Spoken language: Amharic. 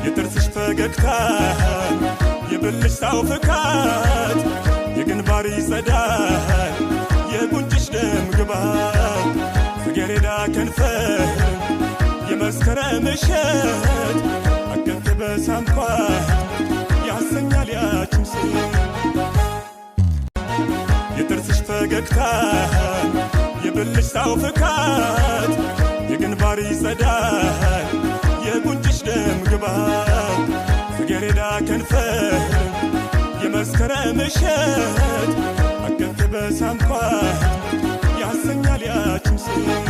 የጥርስሽ ፈገግታ የብልሽ ሳው ፍካት የግንባሪ ጸዳል የጉንጭሽ ደም ግባት ጽጌረዳ ከንፈር የመስከረም እሸት አቀፍ በሳምኳት ያሰኛል ያችን ሴት የጥርስሽ ፈገግታ የብልሽ ሳው ፍካት የግንባሪ ጸዳል የጉንጭሽ ደም ግባት ጽጌረዳ ከንፈር የመስከረም እሸት አቀፍ በሳምኳት ያሰኛል ያችን ሴት